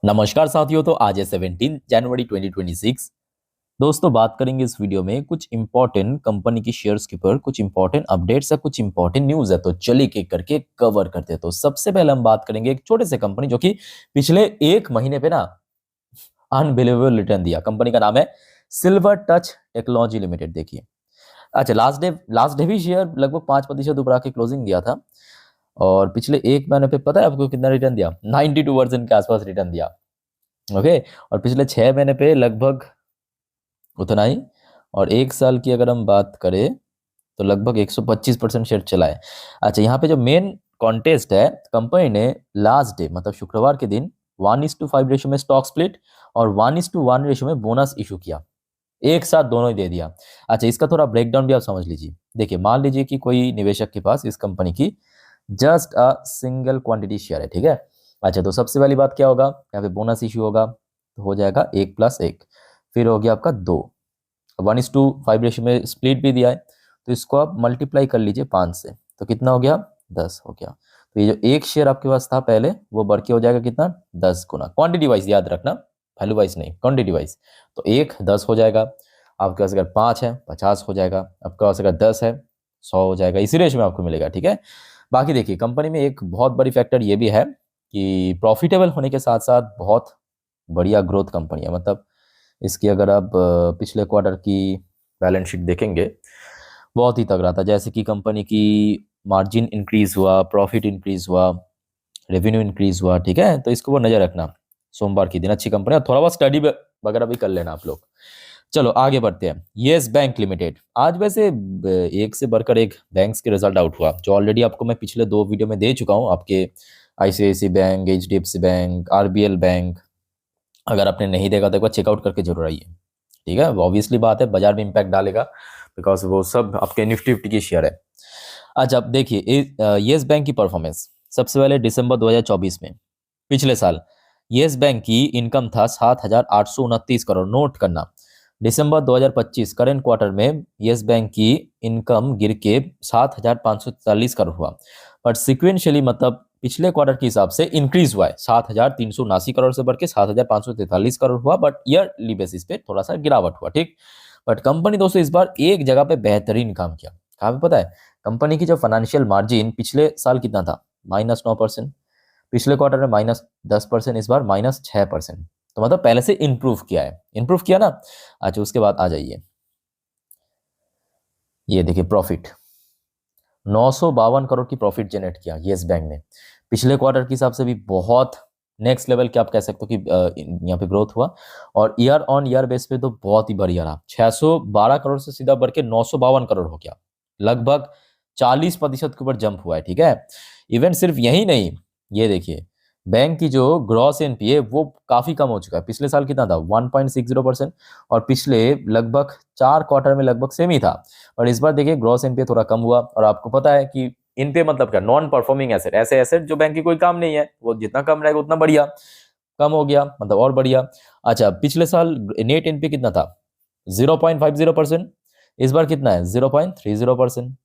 नमस्कार साथियों। तो आज है 17 जनवरी 2026। दोस्तों, बात करेंगे इस वीडियो में कुछ इंपॉर्टेंट कंपनी की शेयर्स के ऊपर, कुछ इंपॉर्टेंट अपडेट्स है, कुछ इंपॉर्टेंट न्यूज है। तो चलिए एक करके कवर करते हैं। तो सबसे पहले हम बात करेंगे एक छोटे से कंपनी जो कि पिछले एक महीने पे ना अनबिलीवेबल रिटर्न दिया। कंपनी का नाम है सिल्वर टच टेक्नोलॉजी लिमिटेड। देखिए, अच्छा, लास्ट डे भी शेयर लगभग 5% ऊपर आके क्लोजिंग दिया था। और पिछले एक महीने पे पता है आपको कितना रिटर्न दिया? 92% के आसपास रिटर्न दिया। ओके। और पिछले 6 महीने पे लगभग उतना ही। और एक साल की अगर हम बात करें तो लगभग 125% शेयर चला है। अच्छा, यहाँ पे जो मेन कॉन्टेस्ट है, कंपनी ने लास्ट डे मतलब शुक्रवार के दिन 1:5 रेशो में स्टॉक स्प्लिट और 1:1 रेशो में बोनस इशू किया। एक साथ दोनों ही दे दिया। अच्छा, इसका थोड़ा ब्रेकडाउन भी आप समझ लीजिए। देखिए, मान लीजिए कि कोई निवेशक के पास इस कंपनी की just a single quantity share है, ठीक है। अच्छा, तो सबसे पहली बात क्या होगा, यहाँ पे बोनस इशू होगा तो हो जाएगा 1+1। फिर हो गया आपका 2। 1:5 रेशियो में स्प्लिट भी दिया है, तो इसको आप मल्टीप्लाई कर लीजिए 5 से, तो कितना हो गया? 10 हो गया। तो ये जो एक शेयर आपके पास था पहले, वो बढ़ के हो जाएगा कितना? 10 गुना। क्वांटिटी वाइज याद रखना, वैल्यू वाइज नहीं, क्वांटिटी वाइज। तो एक 10 हो जाएगा। आपके पास अगर 5 है 50 हो जाएगा। आपके पास अगर 10 है 100 हो जाएगा। इसी रेश में आपको मिलेगा, ठीक है। बाकी देखिए, कंपनी में एक बहुत बड़ी फैक्टर ये भी है कि प्रॉफिटेबल होने के साथ साथ बहुत बढ़िया ग्रोथ कंपनी है। मतलब इसकी अगर आप पिछले क्वार्टर की बैलेंस शीट देखेंगे, बहुत ही तगड़ा था। जैसे कि कंपनी की मार्जिन इंक्रीज हुआ, प्रॉफिट इंक्रीज हुआ, रेवेन्यू इंक्रीज हुआ, ठीक है। तो इसको वो नजर रखना। सोमवार के दिन अच्छी कंपनी है, थोड़ा बहुत स्टडी वगैरह भी कर लेना आप लोग। चलो आगे बढ़ते हैं। यस बैंक लिमिटेड, आज वैसे एक से बढ़कर एक बैंक्स के रिजल्ट आउट हुआ, जो ऑलरेडी आपको मैं पिछले 2 वीडियो में दे चुका हूँ। आपके ICIC bank, HDFC bank, RBL bank, अगर आपने नहीं देखा तो एक बार चेकआउट करके जरूर आइए, ठीक है। ऑब्वियसली बात है, बाजार में इंपैक्ट डालेगा, बिकॉज वो सब आपके निफ्टी फिफ्टी की शेयर है। अच्छा, अब देखिए यस बैंक की परफॉर्मेंस। सबसे पहले दिसंबर 2024 में, पिछले साल, यस बैंक की इनकम था 7,829 करोड़। नोट करना, दिसंबर 2025 करंट क्वार्टर में यस बैंक की इनकम गिर के 7,543 करोड़ हुआ। बट सिक्वेंशियली मतलब पिछले क्वार्टर के हिसाब से इंक्रीज हुआ है, 7,379 करोड़ से बढ़ के 7,543 करोड़ हुआ। बट ईयरली बेसिस पे थोड़ा सा गिरावट हुआ, ठीक। बट कंपनी दोस्तों इस बार एक जगह पे बेहतरीन काम किया। कहाँ पे पता है? कंपनी की जो फाइनेंशियल मार्जिन पिछले साल कितना था? -9%। पिछले क्वार्टर में -10%, इस बार -6%। तो मतलब पहले से इंप्रूव किया है, इंप्रूव किया ना। अच्छा, उसके बाद आ जाइए, ये देखिए प्रॉफिट, 952 करोड़ की प्रॉफिट जनरेट किया यस बैंक ने। पिछले क्वार्टर के हिसाब से भी बहुत नेक्स्ट लेवल के आप कह सकते हो कि यहाँ पे ग्रोथ हुआ। और ईयर ऑन ईयर बेस पे तो बहुत ही बढ़िया रहा। 612 करोड़ से सीधा बढ़ के 952 करोड़ हो गया। लगभग 40% के ऊपर जंप हुआ है, ठीक है। इवन सिर्फ यही नहीं, ये देखिए बैंक की जो ग्रॉस एनपीए वो काफी कम हो चुका है। पिछले साल कितना था? 1.60%। और पिछले लगभग 4 क्वार्टर में लगभग सेम ही था। और इस बार देखिए ग्रॉस एनपीए थोड़ा कम हुआ। और आपको पता है कि इनपे मतलब क्या? नॉन परफॉर्मिंग एसेट, ऐसे एसेट जो बैंक की कोई काम नहीं है, वो जितना कम रहेगा उतना बढ़िया। कम हो गया मतलब और बढ़िया। अच्छा, पिछले साल नेट एनपीए कितना था? 0.50%। इस बार कितना है? 0.30%।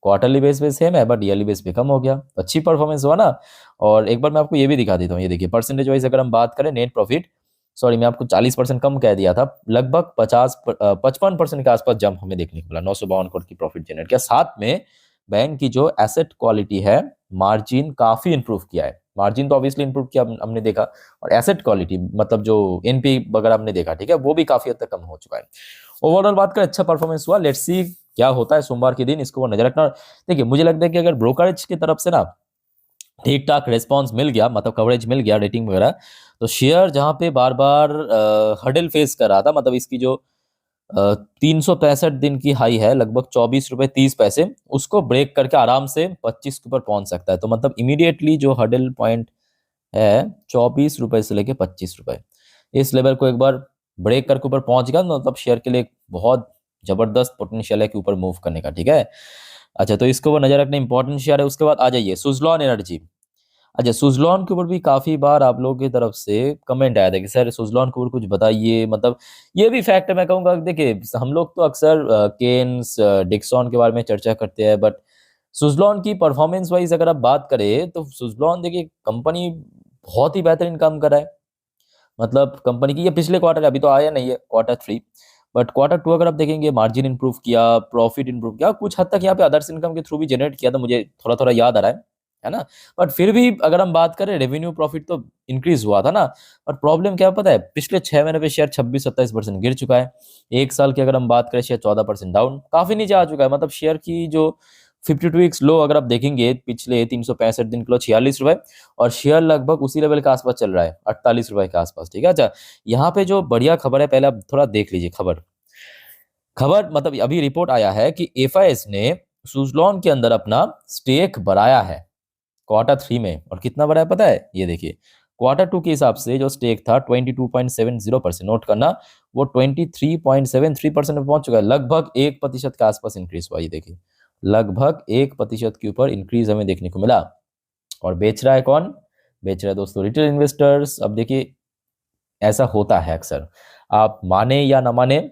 क्वार्टरली बेस पे सेम है, बट ईयरली बेस पे कम हो गया। अच्छी परफॉर्मेंस हुआ ना। और एक बार मैं आपको ये भी दिखा देता हूँ, ये देखिए परसेंटेज वाइज अगर हम बात करें नेट प्रॉफिट, सॉरी मैं आपको 40% कम कह दिया था, लगभग 55% के आसपास जंप हमें देखने को मिला। 952 करोड़ की प्रॉफिट जनरेट किया। साथ में बैंक की जो एसेट क्वालिटी है, मार्जिन काफी इंप्रूव किया है। मार्जिन तो ऑब्वियसली इंप्रूव किया हमने देखा, और एसेट क्वालिटी मतलब जो एनपी वगैरह हमने देखा, ठीक है, वो भी काफी हद तक कम हो चुका है। ओवरऑल बात करें, अच्छा परफॉर्मेंस हुआ। लेट्स सी क्या होता है सोमवार के दिन, इसको वो नजर रखना। देखिए, मुझे लगता है कि अगर ब्रोकरेज की तरफ से ना ठीक ठाक रेस्पॉन्स मिल गया, मतलब कवरेज मिल गया, रेटिंग वगैरह, तो शेयर जहां पे बार बार हडल फेस कर रहा था, मतलब इसकी जो 365 दिन की हाई है लगभग 24 रुपए 30 पैसे, उसको ब्रेक करके आराम से 25 के ऊपर पहुंच सकता है। तो मतलब इमीडिएटली जो हडल पॉइंट है 24 रुपए से लेके 25 रुपए, इस लेवल को एक बार ब्रेक करके ऊपर पहुंच गया, मतलब शेयर के लिए एक बहुत जबरदस्त पोटेंशियल है कि ऊपर मूव करने का, ठीक है। अच्छा, तो इसको वो नजर रखना इंपॉर्टेंट शेयर है। उसके बाद आ जाइए सुजलॉन एनर्जी। अच्छा, सुजलॉन के ऊपर भी काफी बार आप लोगों की तरफ से कमेंट आया था कि सर सुजलॉन के ऊपर कुछ बताइए। मतलब ये भी फैक्ट है, मैं कहूंगा। देखिए, हम लोग तो अक्सर केन्स डिक्सॉन के बारे में चर्चा करते हैं, बट सुजलॉन की परफॉर्मेंस वाइज अगर आप बात करें तो सुजलॉन देखिए कंपनी बहुत ही बेहतरीन काम कर रहा है। मतलब कंपनी की, ये पिछले क्वार्टर, अभी तो आया नहीं है क्वार्टर 3, बट क्वार्टर 2 अगर आप देखेंगे मार्जिन इंप्रूव किया, प्रॉफिट इंप्रूव किया, कुछ हद तक यहाँ पे अदर्स इनकम के थ्रू भी जनरेट किया था, मुझे थोड़ा थोड़ा याद आ रहा है ना। बट फिर भी अगर हम बात करें रेवेन्यू प्रॉफिट तो इंक्रीज हुआ था ना। और प्रॉब्लम क्या पता है, पिछले 6 महीने पे शेयर 26-27% गिर चुका है। एक साल की अगर हम बात करें शेयर 14% डाउन, काफी नीचे आ चुका है। मतलब शेयर की जो 52 वीक्स लो अगर आप देखेंगे पिछले 365 दिन के लो 46 रुपए, और शेयर लगभग उसी लेवल के आसपास चल रहा है 48 रुपए के आसपास, ठीक है। अच्छा, यहाँ पे जो बढ़िया खबर है, पहले आप थोड़ा देख लीजिए खबर। खबर मतलब अभी रिपोर्ट आया है कि एफआईएस ने सुजलॉन के अंदर अपना स्टेक बढ़ाया है क्वार्टर 3 में। और कितना बढ़ाया पता है, ये देखिए, क्वार्टर 2 के हिसाब से जो स्टेक था 22.70%, नोट करना, वो 23.73% में पहुंच चुका है। लगभग 1% के आसपास इंक्रीज हुआ, ये देखिए, लगभग 1% के ऊपर इंक्रीज हमें देखने को मिला। और बेच रहा है कौन, बेच रहा है दोस्तों रिटेल इन्वेस्टर्स। अब देखिए, ऐसा होता है अक्सर, आप माने या ना माने,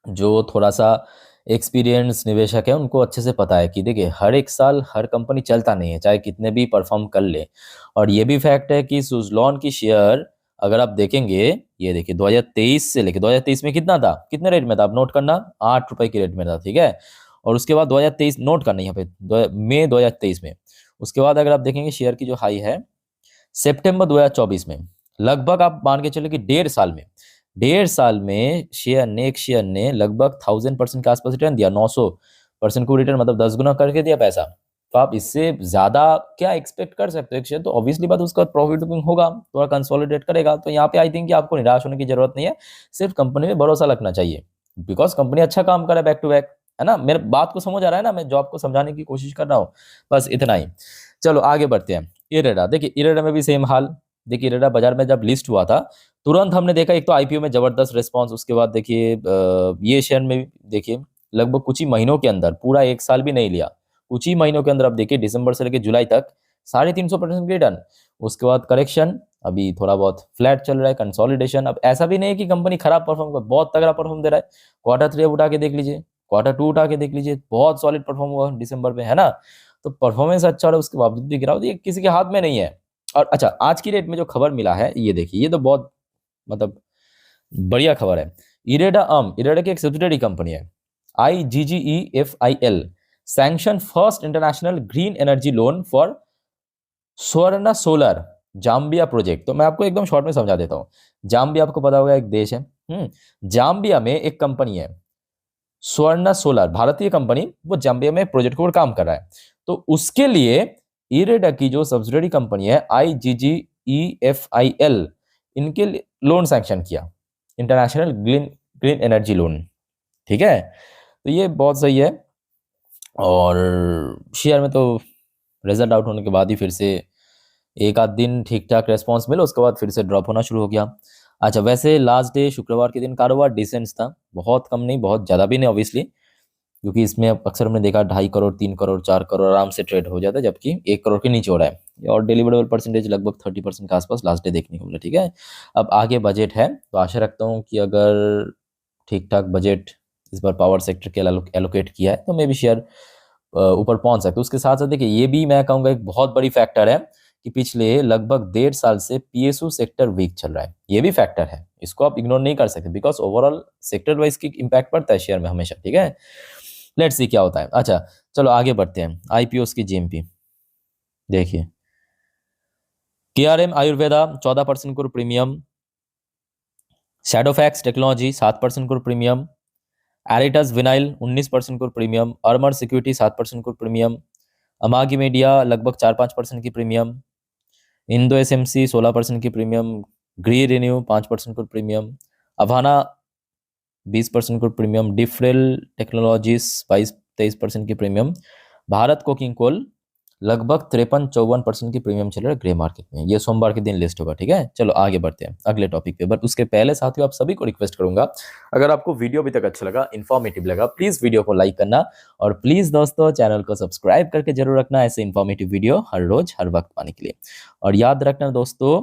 जो थोड़ा सा एक्सपीरियंस निवेशक है उनको अच्छे से पता है कि देखिए हर एक साल हर कंपनी चलता नहीं है, चाहे कितने भी परफॉर्म कर ले। और ये भी फैक्ट है कि सुजलॉन की शेयर अगर आप देखेंगे, ये देखिए 2023 से लेके 2023 में कितना था, कितने रेट में था, आप नोट करना, 8 रुपए के रेट में था, ठीक है। और उसके बाद 2023 नोट करना यहाँ पे, मई 2023 में। उसके बाद अगर आप देखेंगे शेयर की जो हाई है सितंबर 2024 में, लगभग आप मान के चले कि 1.5 साल में, 1.5 साल में शेयर ने, एक शेयर ने लगभग 1000% के आसपास रिटर्न दिया, 900% को रिटर्न, मतलब 10 गुना करके दिया पैसा। तो आप इससे ज्यादा क्या एक्सपेक्ट कर सकते हो एक शेयर, तो ऑब्वियसली बात उसका प्रॉफिट बुकिंग होगा, थोड़ा कंसोलिडेट करेगा। तो यहाँ पे आई थिंक कि आपको निराश होने की जरूरत नहीं है, सिर्फ कंपनी में भरोसा रखना चाहिए, बिकॉज कंपनी अच्छा काम कर रहा है बैक टू बैक, है ना। मेरे बात को समझ आ रहा है ना, मैं जो आपको समझाने की कोशिश कर रहा हूँ, बस इतना ही। चलो आगे बढ़ते हैं। इरेडा, देखिए इरेडा में भी सेम हाल। देखिए इरेडा बाजार में जब लिस्ट हुआ था, तुरंत हमने देखा एक तो आईपीओ में जबरदस्त रिस्पांस, उसके बाद देखिए ये शेयर में भी देखिए लगभग कुछ ही महीनों के अंदर, पूरा एक साल भी नहीं लिया, कुछ ही महीनों के अंदर आप देखिए दिसंबर से लेकर जुलाई तक 350% रिटर्न। उसके बाद करेक्शन, अभी थोड़ा बहुत फ्लैट चल रहा है, कंसोलिडेशन। अब ऐसा भी नहीं है कि कंपनी खराब परफॉर्म कर, बहुत तगड़ा परफॉर्म दे रहा है। क्वार्टर 3 उठा के देख लीजिए, क्वार्टर 2 उठा के देख लीजिए, बहुत सॉलिड परफॉर्म हुआ दिसंबर में, है ना। तो परफॉर्मेंस अच्छा रहा, उसके बावजूद भी गिरावट, ये किसी के हाथ में नहीं है। और अच्छा, आज की डेट में जो खबर मिला है, ये देखिए, ये तो बहुत मतलब बढ़िया खबर है। इरेडा की एक सब्सिडरी कंपनी है, IGGEFIL sanction first international green energy loan for स्वर्ण सोलर जाम्बिया प्रोजेक्ट। तो मैं आपको एकदम शॉर्ट में समझा देता हूँ। जाम्बिया आपको पता होगा एक देश है, जाम्बिया में एक कंपनी है स्वर्ण सोलर, भारतीय कंपनी, वो जाम्बिया में प्रोजेक्ट के ऊपर काम कर रहा है। तो उसके लिए इरेडा की जो सब्सिडरी कंपनी है IGGEFIL, इनके लोन सैंक्शन किया, international green green energy loan, ठीक है। तो ये बहुत सही है। और शेयर में तो रिजल्ट आउट होने के बाद ही फिर से एक आध दिन ठीक ठाक रेस्पॉन्स मिला, उसके बाद फिर से ड्रॉप होना शुरू हो गया। अच्छा, वैसे लास्ट डे शुक्रवार के दिन कारोबार डिसेंट था, बहुत कम नहीं, बहुत ज़्यादा भी नहीं ऑब्वियसली, क्योंकि इसमें अक्सर हमने देखा 2.5 करोड़, 3 करोड़, 4 करोड़ आराम से ट्रेड हो जाता है, जबकि 1 करोड़ के नीचे हो रहा है। और डिलीवरेबल परसेंटेज लगभग 30% के आसपास लास्ट डे देखने को मिला, ठीक है। अब आगे बजट है, तो आशा रखता हूँ कि अगर ठीक ठाक बजट इस बार पावर सेक्टर के एलोकेट किया है तो मे भी शेयर ऊपर पहुंच सकते। उसके साथ साथ देखिए, ये भी मैं कहूँगा एक बहुत बड़ी फैक्टर है कि पिछले लगभग 1.5 साल से पीएसयू सेक्टर वीक चल रहा है। ये भी फैक्टर है, इसको आप इग्नोर नहीं कर सकते, बिकॉज ओवरऑल सेक्टर वाइज की इम्पैक्ट पड़ता है शेयर में हमेशा, ठीक है। लेट्स सी क्या होता है। अच्छा, चलो आगे बढ़ते हैं। आईपीओ की जीएमपी देखिए, केआरएम आयुर्वेदा 14% को प्रीमियम, शैडोफैक्स टेक्नोलॉजी 7% को प्रीमियम, एरिटस विनाइल 19% को प्रीमियम, अर्मर सिक्योरिटी 7% को प्रीमियम, अमागी मीडिया लगभग 4-5% की प्रीमियम, इंडो एसएमसी 16% की प्रीमियम, ग्री रिन्यू 5% को प्रीमियम, अभाना 20% को प्रीमियम, डिफरेल टेक्नोलॉजीज 22-23% की प्रीमियम, भारत कोकिंग कोल लगभग 53-54% की प्रीमियम चल रहा है ग्रे मार्केट में। ये सोमवार के दिन लिस्ट होगा, ठीक है। चलो आगे बढ़ते हैं अगले टॉपिक पे, बट उसके पहले साथियों आप सभी को रिक्वेस्ट करूंगा, अगर आपको वीडियो अभी तक अच्छा लगा, इन्फॉर्मेटिव लगा, प्लीज वीडियो को लाइक करना, और प्लीज दोस्तों चैनल को सब्सक्राइब करके जरूर रखना, ऐसे इन्फॉर्मेटिव वीडियो हर रोज हर वक्त पाने के लिए। और याद रखना दोस्तों,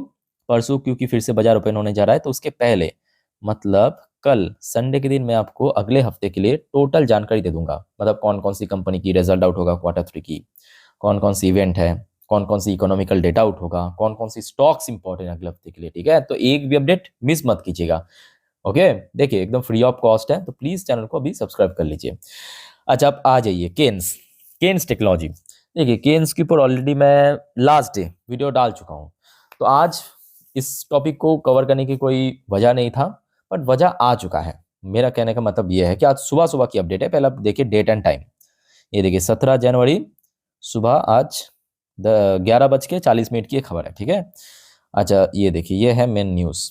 परसों क्योंकि फिर से बाजार ओपन होने जा रहा है, तो उसके पहले मतलब कल संडे के दिन मैं आपको अगले हफ्ते के लिए टोटल जानकारी दे दूंगा, मतलब कौन कौन सी कंपनी की रिजल्ट आउट होगा क्वार्टर 3 की, कौन कौन सी इवेंट है, कौन कौन सी इकोनॉमिकल डेटा आउट होगा, कौन कौन सी स्टॉक्स इंपॉर्टेंट अगले हफ्ते के लिए, ठीक है। तो एक भी अपडेट मिस मत कीजिएगा। ओके, देखिए एकदम फ्री ऑफ कॉस्ट है, तो प्लीज चैनल को अभी सब्सक्राइब कर लीजिए। अच्छा, अब आ जाइए केन्स, केन्स टेक्नोलॉजी। देखिए केन्स के ऊपर ऑलरेडी मैं लास्ट डे वीडियो डाल चुका हूँ, तो आज इस टॉपिक को कवर करने की कोई वजह नहीं था, बट वजह आ चुका है। मेरा कहने का मतलब ये है कि आज सुबह सुबह की अपडेट है। पहले आप देखिए डेट एंड टाइम, ये देखिए 17 जनवरी सुबह आज 11:40 की खबर है, ठीक है। अच्छा ये देखिए, ये है मेन न्यूज़।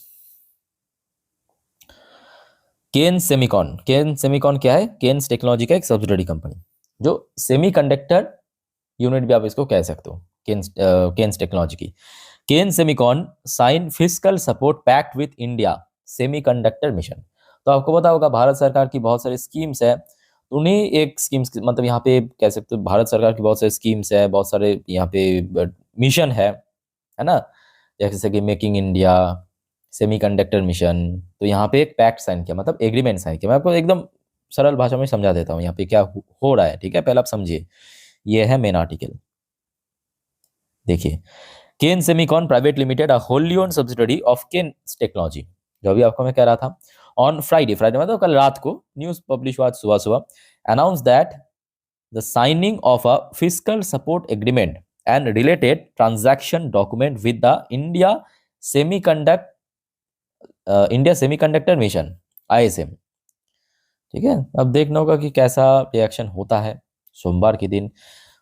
केन सेमिकॉन क्या है? केन्स टेक्नोलॉजी का एक सब्सिडरी कंपनी, जो सेमीकंडक्टर यूनिट भी आप इसको कह सकते हो, केन्स टेक्नोलॉजी की। Kaynes Semicon sign fiscal support pact with India semiconductor mission. तो आपको पता होगा भारत सरकार की बहुत सारी स्कीम्स है, तो उन्हीं एक स्कीम्स मतलब यहाँ पे कह सकते हो भारत सरकार की बहुत सारी स्कीम्स है, बहुत सारे यहाँ पे मिशन है ना, जैसे कि मेकिंग इंडिया, सेमीकंडक्टर मिशन। तो यहाँ पे एक पैक्ट साइन किया, मतलब एग्रीमेंट साइन किया। मैं आपको एकदम सरल भाषा में समझा देता हूँ यहाँ पे क्या हो रहा है, ठीक है। पहले आप समझिए, ये है मेन आर्टिकल। देखिए, Kaynes Semicon private limited a wholly owned subsidiary of Kaynes technology, जो अभी आपको मैं कह रहा था, ऑन फ्राइडे, फ्राइडे मतलब कल रात को न्यूज पब्लिश हुआ सुबह सुबह, announce that the signing of a fiscal support agreement and related transaction document with the India semiconductor mission, ISM, ठीक है। अब देखना होगा कि कैसा रिएक्शन होता है सोमवार के दिन।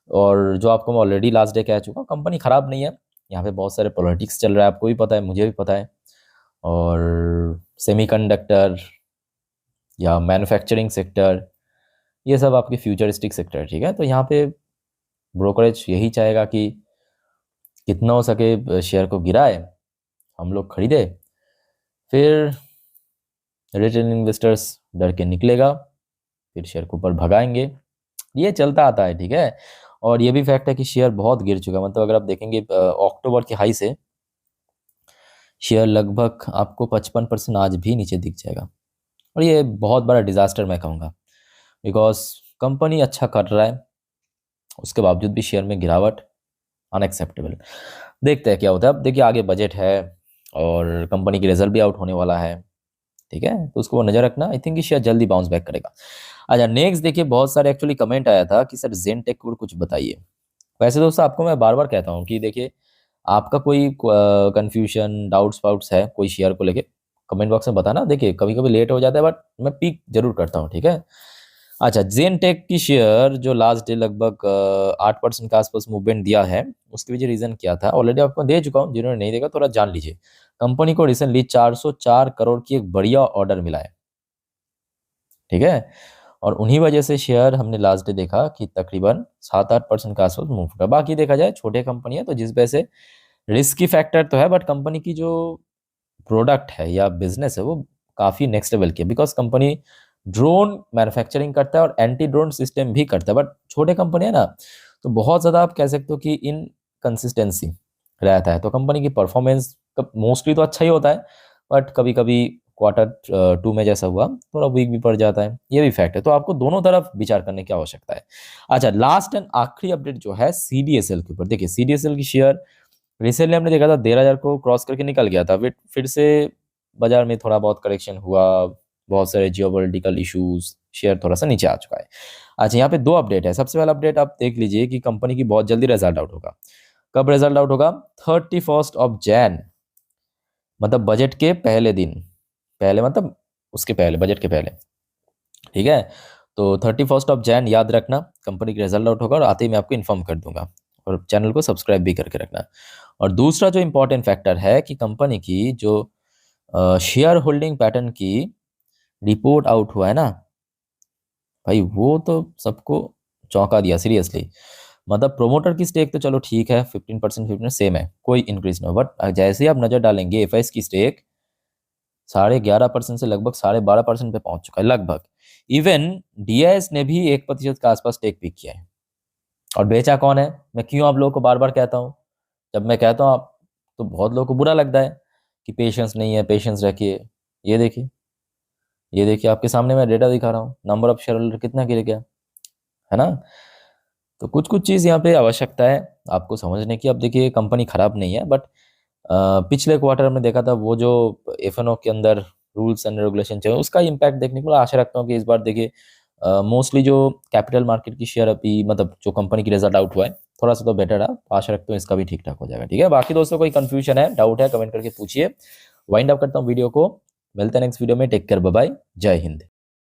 और जो आपको मैं ऑलरेडी लास्ट डे कह चुका हूँ, कंपनी खराब नहीं है, यहाँ पे बहुत सारे पॉलिटिक्स चल रहा है, आपको भी पता है, मुझे भी पता है। और सेमीकंडक्टर या मैन्युफैक्चरिंग सेक्टर, ये सब आपके फ्यूचरिस्टिक सेक्टर है, ठीक है। तो यहाँ पे ब्रोकरेज यही चाहेगा कि कितना हो सके शेयर को गिराए, हम लोग खरीदे, फिर रिटेल इन्वेस्टर्स डर के निकलेगा, फिर शेयर को ऊपर भगाएंगे। ये चलता आता है, ठीक है। और ये भी फैक्ट है कि शेयर बहुत गिर चुका है, मतलब अगर आप देखेंगे अक्टूबर के हाई से शेयर लगभग आपको 55% आज भी नीचे दिख जाएगा। और ये बहुत बड़ा डिजास्टर मैं कहूँगा, बिकॉज कंपनी अच्छा कर रहा है, उसके बावजूद भी शेयर में गिरावट अनएक्सेप्टेबल। देखते हैं क्या होता है। अब देखिए आगे बजट है और कंपनी की रिजल्ट भी आउट होने वाला है, ठीक है, तो उसको नजर रखना। आई थिंक शेयर जल्दी बाउंस बैक करेगा। अच्छा नेक्स्ट देखिए, बहुत सारे एक्चुअली कमेंट आया था कि सर जेनटेक को कुछ बताइए। वैसे दोस्तों आपको मैं बार बार कहता हूँ कि देखिए, आपका कोई कंफ्यूजन डाउट्स वाउट्स है कोई शेयर को लेके, कमेंट बॉक्स में बताना। देखिए कभी कभी लेट हो जाता है, बट मैं पिक जरूर करता हूँ, ठीक है। अच्छा, जेनटेक की शेयर जो लास्ट डे लगभग 8% के आसपास मूवमेंट दिया है, उसके पीछे रीजन क्या था ऑलरेडी आपको दे चुका हूँ, जिन्होंने नहीं देखा थोड़ा जान लीजिए। कंपनी को रिसेंटली 404 करोड़ की एक बढ़िया ऑर्डर मिला है, ठीक है। और उन्हीं वजह से शेयर हमने लास्ट डे देखा कि तकरीबन 7-8% के आसपास मूव कर। बाकी देखा जाए छोटे कंपनी है, तो जिस वजह से रिस्की फैक्टर तो है, बट कंपनी की जो प्रोडक्ट है या बिजनेस है वो काफ़ी नेक्स्ट लेवल की है, बिकॉज कंपनी ड्रोन मैन्युफैक्चरिंग करता है और एंटी ड्रोन सिस्टम भी करता है। बट छोटे कंपनी है ना, तो बहुत ज़्यादा आप कह सकते हो कि इन कंसिस्टेंसी रहता है, तो कंपनी की परफॉर्मेंस मोस्टली तो अच्छा ही होता है, बट कभी कभी Q2 में जैसा हुआ थोड़ा वीक भी पड़ जाता है, ये भी फैक्ट है। तो आपको दोनों तरफ विचार करने की आवश्यकता है। अच्छा, लास्ट एंड आखिरी अपडेट जो है CDSL के ऊपर। देखिए CDSL की शेयर रिसेंटली हमने देखा था 13,000 को क्रॉस करके निकल गया था, फिर से बाजार में थोड़ा बहुत करेक्शन हुआ, बहुत सारे जियोपॉलिटिकल इश्यूज, शेयर थोड़ा सा नीचे आ चुका है। अच्छा, यहाँ पे दो अपडेट है। सबसे पहला अपडेट आप देख लीजिए कि कंपनी की बहुत जल्दी रिजल्ट आउट होगा। कब रिजल्ट आउट होगा? 31 मतलब बजट के पहले दिन, पहले मतलब उसके पहले, बजट के पहले, ठीक है। तो 31 याद रखना, कंपनी का रिजल्ट आउट होगा और आते ही मैं आपको इन्फॉर्म कर दूंगा, और चैनल को सब्सक्राइब भी करके रखना। और दूसरा जो इंपॉर्टेंट फैक्टर है कि कंपनी की जो शेयर होल्डिंग पैटर्न की रिपोर्ट आउट हुआ है ना भाई, वो तो सबको चौंका दिया सीरियसली। मतलब प्रोमोटर की स्टेक तो चलो ठीक है, 15% 15 सेम है, कोई इंक्रीज नहीं, बट जैसे ही आप नजर डालेंगे एफआईएस की स्टेक 11.5% से लगभग 12.5% पे पहुंच चुका है लगभग। इवन डीआईएस ने भी 1% के आसपास टेक पिक किया है। और बेचा कौन है? मैं क्यों आप लोगों को बार बार कहता हूँ, जब मैं कहता हूँ आप तो बहुत लोगों को बुरा लगता है कि पेशेंस नहीं है, पेशेंस रखिए। ये देखिए, ये देखिए आपके सामने मैं डेटा दिखा रहा हूँ, नंबर ऑफ शेयर होल्डर कितना गिर गया, है ना। तो कुछ कुछ चीज़ यहाँ पे आवश्यकता है आपको समझने की। अब देखिए कंपनी खराब नहीं है, बट पिछले क्वार्टर में देखा था वो जो एफएनओ के अंदर रूल्स एंड रेगुलेशन चाहिए उसका इम्पैक्ट देखने को मिला। आशा रखता हूँ कि इस बार देखिए मोस्टली जो कैपिटल मार्केट की शेयर अभी मतलब जो कंपनी की रिजल्ट आउट हुआ है थोड़ा सा तो बेटर है। आशा रखता हूँ इसका भी ठीक ठाक हो जाएगा। ठीक है, बाकी दोस्तों कोई कंफ्यूजन है, डाउट है, कमेंट करके पूछिए। वाइंड अप करता हूँ वीडियो को, मिलते हैं नेक्स्ट वीडियो में। टेक केयर, बाय बाय, जय हिंद।